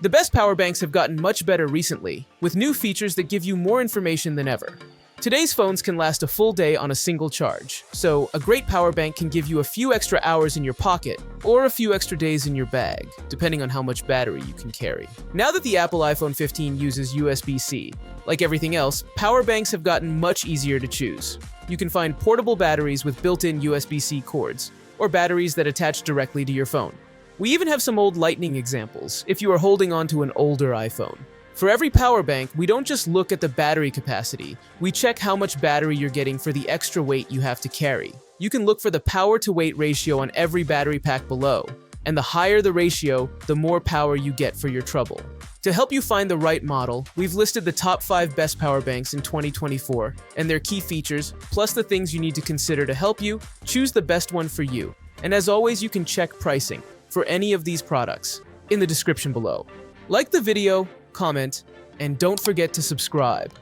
The best power banks have gotten much better recently, with new features that give you more information than ever. Today's phones can last a full day on a single charge, so a great power bank can give you a few extra hours in your pocket or a few extra days in your bag, depending on how much battery you can carry. Now that the Apple iPhone 15 uses USB-C, like everything else, power banks have gotten much easier to choose. You can find portable batteries with built-in USB-C cords, or batteries that attach directly to your phone. We even have some old Lightning examples, if you are holding on to an older iPhone. For every power bank, we don't just look at the battery capacity, we check how much battery you're getting for the extra weight you have to carry. You can look for the power-to-weight ratio on every battery pack below, and the higher the ratio, the more power you get for your trouble. To help you find the right model, we've listed the top 5 best power banks in 2024 and their key features, plus the things you need to consider to help you choose the best one for you. And as always, you can check pricing for any of these products in the description below. Like the video, comment, and don't forget to subscribe.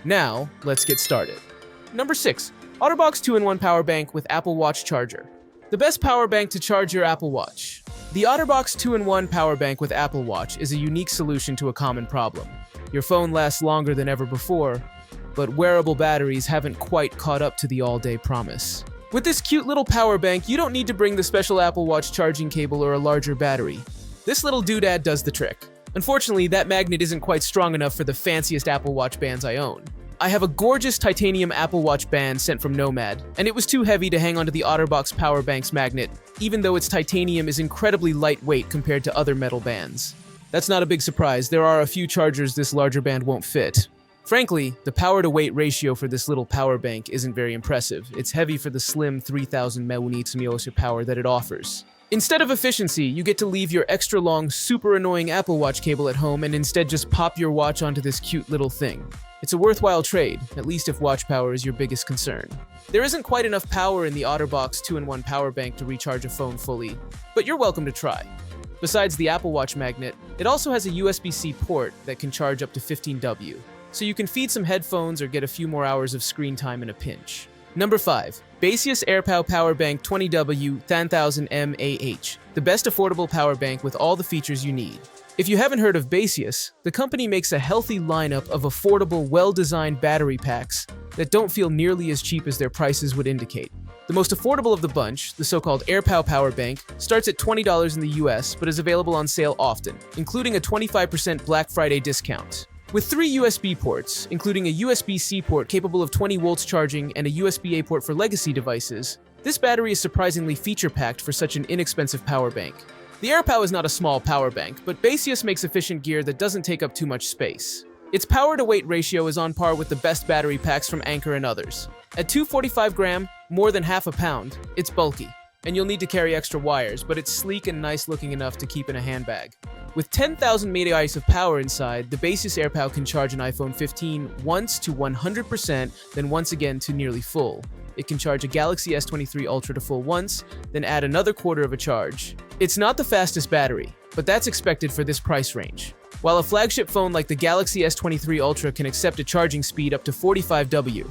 Now, let's get started. Number 6. OtterBox 2-in-1 Power Bank with Apple Watch Charger. The best power bank to charge your Apple Watch. The OtterBox 2-in-1 Power Bank with Apple Watch is a unique solution to a common problem. Your phone lasts longer than ever before, but wearable batteries haven't quite caught up to the all-day promise. With this cute little power bank, you don't need to bring the special Apple Watch charging cable or a larger battery. This little doodad does the trick. Unfortunately, that magnet isn't quite strong enough for the fanciest Apple Watch bands I own. I have a gorgeous titanium Apple Watch band sent from Nomad, and it was too heavy to hang onto the OtterBox Power Bank's magnet, even though its titanium is incredibly lightweight compared to other metal bands. That's not a big surprise, there are a few chargers this larger band won't fit. Frankly, the power-to-weight ratio for this little power bank isn't very impressive. It's heavy for the slim 3000 mAh power that it offers. Instead of efficiency, you get to leave your extra long, super annoying Apple Watch cable at home and instead just pop your watch onto this cute little thing. It's a worthwhile trade, at least if watch power is your biggest concern. There isn't quite enough power in the OtterBox 2-in-1 power bank to recharge a phone fully, but you're welcome to try. Besides the Apple Watch magnet, it also has a USB-C port that can charge up to 15W, so you can feed some headphones or get a few more hours of screen time in a pinch. Number 5. Basus AirPower Power Bank 20W 10,000 mAh, the best affordable power bank with all the features you need. If you haven't heard of Basus, the company makes a healthy lineup of affordable, well-designed battery packs that don't feel nearly as cheap as their prices would indicate. The most affordable of the bunch, the so-called AirPower Power Bank, starts at $20 in the US but is available on sale often, including a 25% Black Friday discount. With 3 USB ports, including a USB-C port capable of 20 volts charging and a USB-A port for legacy devices, this battery is surprisingly feature-packed for such an inexpensive power bank. The AirPower is not a small power bank, but Basus makes efficient gear that doesn't take up too much space. Its power-to-weight ratio is on par with the best battery packs from Anker and others. At 245 gram, more than half a pound, it's bulky, and you'll need to carry extra wires, but it's sleek and nice-looking enough to keep in a handbag. With 10,000 mAh of power inside, the Basus AirPower can charge an iPhone 15 once to 100%, then once again to nearly full. It can charge a Galaxy S23 Ultra to full once, then add another quarter of a charge. It's not the fastest battery, but that's expected for this price range. While a flagship phone like the Galaxy S23 Ultra can accept a charging speed up to 45W,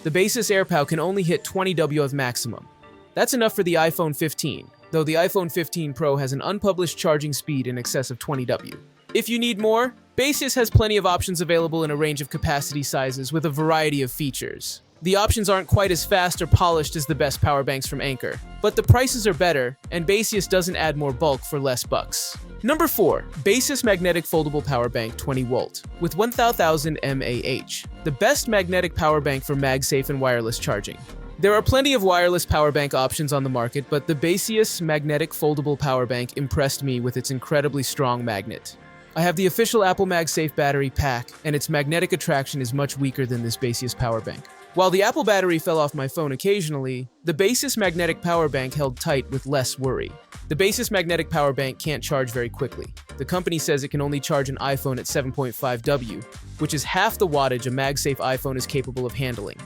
the Basus AirPower can only hit 20W of maximum. That's enough for the iPhone 15, though the iPhone 15 Pro has an unpublished charging speed in excess of 20W. If you need more, Basus has plenty of options available in a range of capacity sizes with a variety of features. The options aren't quite as fast or polished as the best power banks from Anker, but the prices are better, and Basus doesn't add more bulk for less bucks. Number 4. Basus Magnetic Foldable Power Bank 20 Volt with 1000 mAh, the best magnetic power bank for MagSafe and wireless charging. There are plenty of wireless power bank options on the market, but the Basus Magnetic Foldable Power Bank impressed me with its incredibly strong magnet. I have the official Apple MagSafe battery pack, and its magnetic attraction is much weaker than this Basus power bank. While the Apple battery fell off my phone occasionally, the Basus Magnetic Power Bank held tight with less worry. The Basus Magnetic Power Bank can't charge very quickly. The company says it can only charge an iPhone at 7.5W, which is half the wattage a MagSafe iPhone is capable of handling.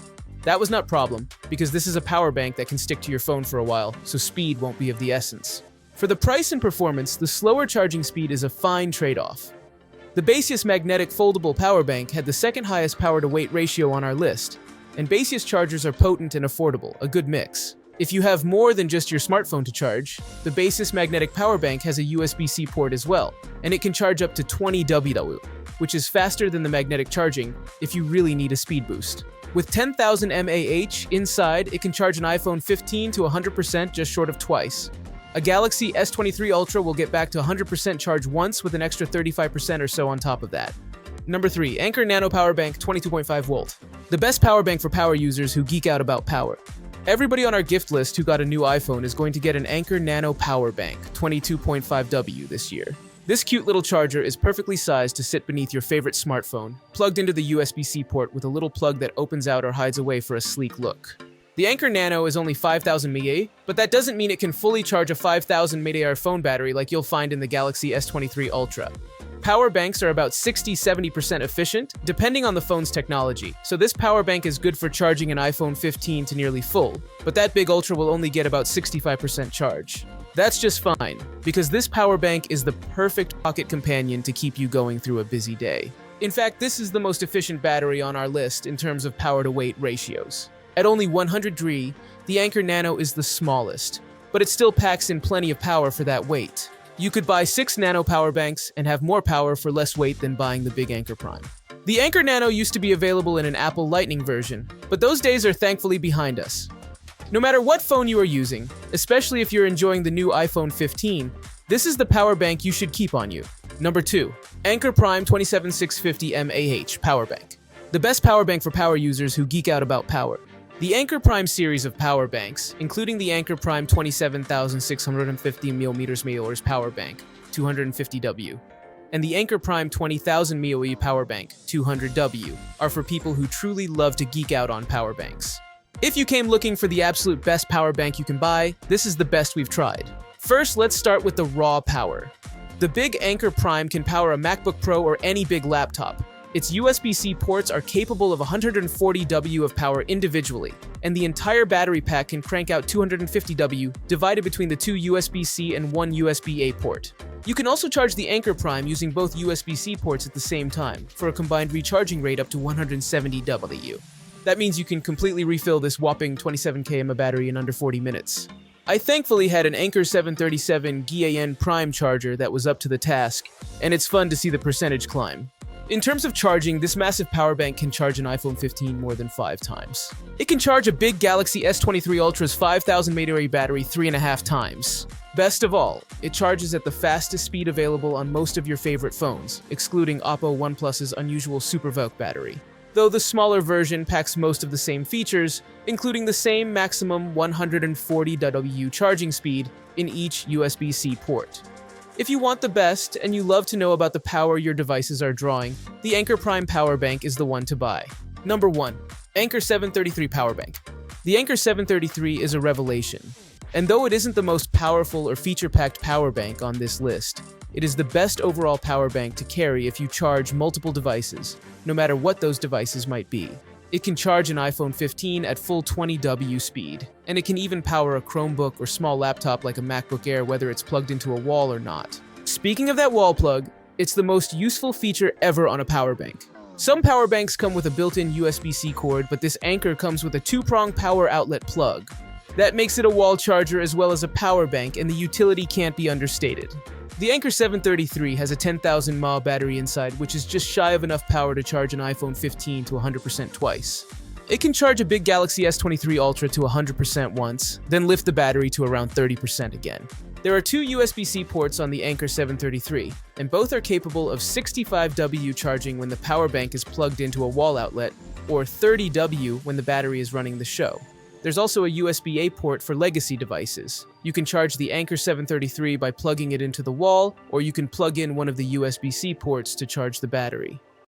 That was not a problem, because this is a power bank that can stick to your phone for a while, so speed won't be of the essence. For the price and performance, the slower charging speed is a fine trade-off. The Basus Magnetic Foldable Power Bank had the second highest power-to-weight ratio on our list, and Basus chargers are potent and affordable, a good mix. If you have more than just your smartphone to charge, the Basus Magnetic Power Bank has a USB-C port as well, and it can charge up to 20 W, which is faster than the magnetic charging if you really need a speed boost. With 10,000 mAh inside, it can charge an iPhone 15 to 100% just short of twice. A Galaxy S23 Ultra will get back to 100% charge once with an extra 35% or so on top of that. Number 3. Anker Nano Power Bank 22.5 volt. The best power bank for power users who geek out about power. Everybody on our gift list who got a new iPhone is going to get an Anker Nano Power Bank 22.5W this year. This cute little charger is perfectly sized to sit beneath your favorite smartphone, plugged into the USB-C port with a little plug that opens out or hides away for a sleek look. The Anker Nano is only 5,000 mAh, but that doesn't mean it can fully charge a 5,000 mAh phone battery like you'll find in the Galaxy S23 Ultra. Power banks are about 60–70% efficient, depending on the phone's technology, so this power bank is good for charging an iPhone 15 to nearly full, but that big Ultra will only get about 65% charge. That's just fine, because this power bank is the perfect pocket companion to keep you going through a busy day. In fact, this is the most efficient battery on our list in terms of power-to-weight ratios. At only 100 dre, the Anker Nano is the smallest, but it still packs in plenty of power for that weight. You could buy 6 Nano power banks and have more power for less weight than buying the big Anker Prime. The Anker Nano used to be available in an Apple Lightning version, but those days are thankfully behind us. No matter what phone you are using, especially if you're enjoying the new iPhone 15, this is the power bank you should keep on you. Number 2. Anker Prime 27650 mAh Power Bank. The best power bank for power users who geek out about power. The Anker Prime series of power banks, including the Anker Prime 27,650 mAh Power Bank, 250W, and the Anker Prime 20,000 mAh Power Bank, 200W, are for people who truly love to geek out on power banks. If you came looking for the absolute best power bank you can buy, this is the best we've tried. First, let's start with the raw power. The big Anker Prime can power a MacBook Pro or any big laptop. Its USB-C ports are capable of 140W of power individually, and the entire battery pack can crank out 250W divided between the 2 USB-C and 1 USB-A port. You can also charge the Anker Prime using both USB-C ports at the same time, for a combined recharging rate up to 170W. That means you can completely refill this whopping 27 kmah battery in under 40 minutes. I thankfully had an Anker 737 GAN Prime charger that was up to the task, and it's fun to see the percentage climb. In terms of charging, this massive power bank can charge an iPhone 15 more than 5 times. It can charge a big Galaxy S23 Ultra's 5,000 mAh battery 3.5 times. Best of all, it charges at the fastest speed available on most of your favorite phones, excluding Oppo OnePlus's unusual SuperVOOC battery. Though the smaller version packs most of the same features, including the same maximum 140W charging speed in each USB-C port. If you want the best and you love to know about the power your devices are drawing, the Anker Prime Power Bank is the one to buy. Number 1. Anker 733 Power Bank. The Anker 733 is a revelation. And though it isn't the most powerful or feature-packed power bank on this list, it is the best overall power bank to carry if you charge multiple devices, no matter what those devices might be. It can charge an iPhone 15 at full 20W speed, and it can even power a Chromebook or small laptop like a MacBook Air whether it's plugged into a wall or not. Speaking of that wall plug, it's the most useful feature ever on a power bank. Some power banks come with a built-in USB-C cord, but this Anker comes with a 2-prong power outlet plug. That makes it a wall charger as well as a power bank, and the utility can't be understated. The Anker 733 has a 10,000 mAh battery inside, which is just shy of enough power to charge an iPhone 15 to 100% twice. It can charge a big Galaxy S23 Ultra to 100% once, then lift the battery to around 30% again. There are 2 USB-C ports on the Anker 733, and both are capable of 65W charging when the power bank is plugged into a wall outlet, or 30W when the battery is running the show. There's also a USB-A port for legacy devices. You can charge the Anker 733 by plugging it into the wall, or you can plug in one of the USB-C ports to charge the battery.